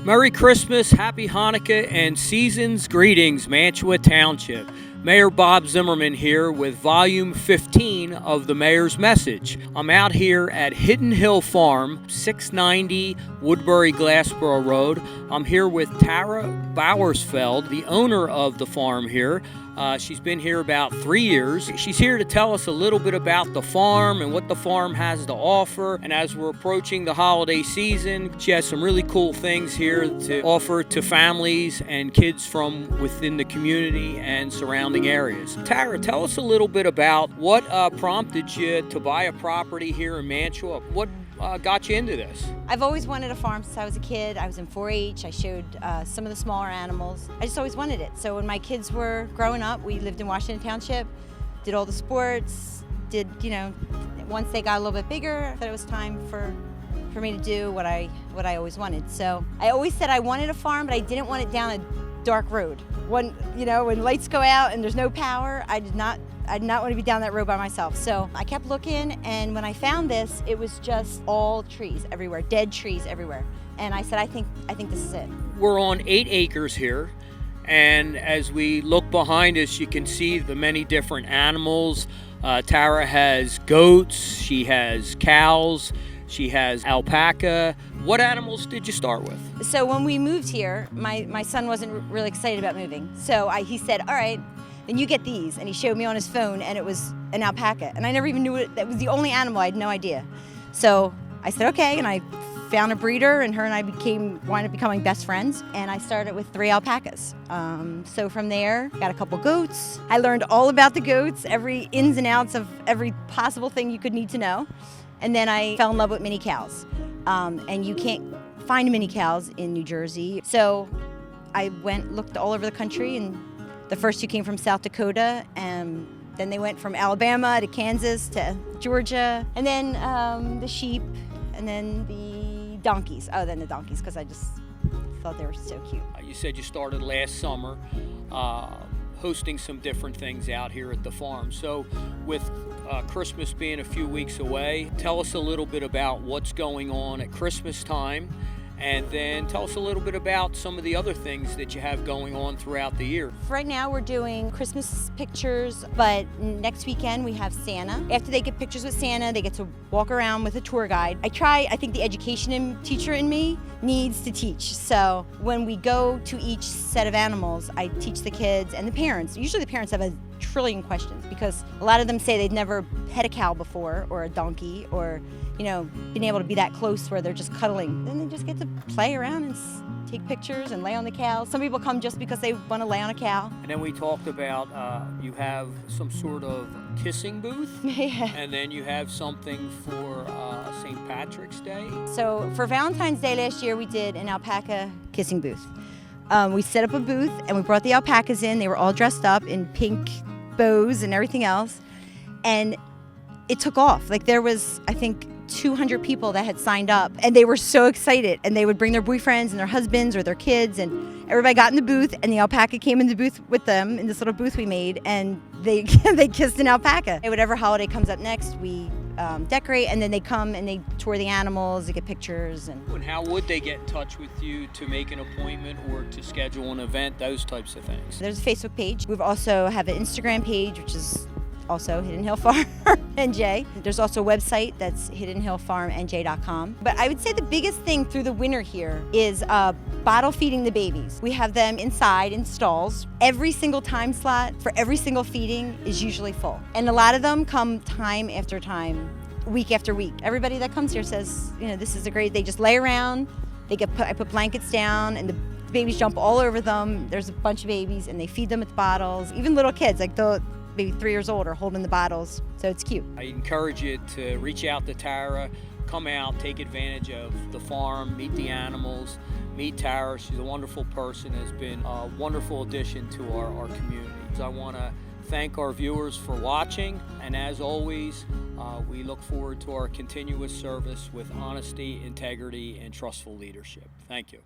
Merry Christmas, Happy Hanukkah, and season's greetings, Mantua Township. Mayor Bob Zimmerman here with volume 15 of the Mayor's Message. I'm out here at Hidden Hill Farm, 690 Woodbury Glassboro Road. I'm here with Tara Bauersfeld, the owner of the farm here. She's been here about 3 years. She's here to tell us a little bit about the farm and what the farm has to offer. And as we're approaching the holiday season, she has some really cool things here to offer to families and kids from within the community and surrounding areas. Tara, tell us a little bit about what prompted you to buy a property here in Mantua. What got you into this? I've always wanted a farm since I was a kid. I was in 4-H. I showed some of the smaller animals. I just always wanted it. So when my kids were growing up, we lived in Mantua Township, did all the sports, once they got a little bit bigger, I thought it was time for me to do what I always wanted. So I always said I wanted a farm, but I didn't want it down a dark road. When lights go out and there's no power, I did not want to be down that road by myself. So I kept looking, and when I found this, it was just all trees everywhere, dead trees everywhere. And I said, I think this is it. We're on 8 acres here, and as we look behind us, you can see the many different animals. Tara has goats, she has cows, she has alpaca. What animals did you start with? So when we moved here, my son wasn't really excited about moving. So he said, all right, then you get these. And he showed me on his phone, and it was an alpaca. And I never even knew it. That was the only animal. I had no idea. So I said, okay. And I found a breeder, and her and I wound up becoming best friends. And I started with 3 alpacas. So from there, got a couple goats. I learned all about the goats, every ins and outs of every possible thing you could need to know. And then I fell in love with mini cows. And you can't find mini cows in New Jersey. So I looked all over the country, and the first 2 came from South Dakota, and then they went from Alabama to Kansas to Georgia, and then the sheep, and then the donkeys. Oh, then the donkeys, because I just thought they were so cute. You said you started last summer hosting some different things out here at the farm. So with Christmas being a few weeks away, tell us a little bit about what's going on at Christmas time. And then tell us a little bit about some of the other things that you have going on throughout the year. Right now we're doing Christmas pictures, but next weekend we have Santa. After they get pictures with Santa, they get to walk around with a tour guide. I think the education teacher in me needs to teach. So when we go to each set of animals, I teach the kids and the parents. Usually the parents have a trillion questions, because a lot of them say they've never pet a cow before, or a donkey, or been able to be that close where they're just cuddling. Then they just get to play around and take pictures and lay on the cow. Some people come just because they want to lay on a cow. And then we talked about you have some sort of kissing booth. Yeah. And then you have something for St. Patrick's Day. So for Valentine's Day last year, we did an alpaca kissing booth. We set up a booth, and we brought the alpacas in. They were all dressed up in pink bows and everything else. And it took off. Like, there was, I think, 200 people that had signed up, and they were so excited, and they would bring their boyfriends and their husbands or their kids, and everybody got in the booth, and the alpaca came in the booth with them in this little booth we made, and they kissed an alpaca. And whatever holiday comes up next, we decorate, and then they come and they tour the animals, they get pictures. And how would they get in touch with you to make an appointment or to schedule an event, those types of things? There's a Facebook page. We also have an Instagram page, which is also Hidden Hill Farm NJ. There's also a website that's hiddenhillfarmnj.com. But I would say the biggest thing through the winter here is bottle feeding the babies. We have them inside in stalls. Every single time slot for every single feeding is usually full. And a lot of them come time after time, week after week. Everybody that comes here says, this is they just lay around, I put blankets down, and the babies jump all over them. There's a bunch of babies, and they feed them with bottles. Even little kids, like maybe 3 years old, are holding the bottles, so it's cute. I encourage you to reach out to Tara, come out, take advantage of the farm, meet the animals, meet Tara. She's a wonderful person, has been a wonderful addition to our community. I want to thank our viewers for watching, and as always, we look forward to our continuous service with honesty, integrity, and trustful leadership. Thank you.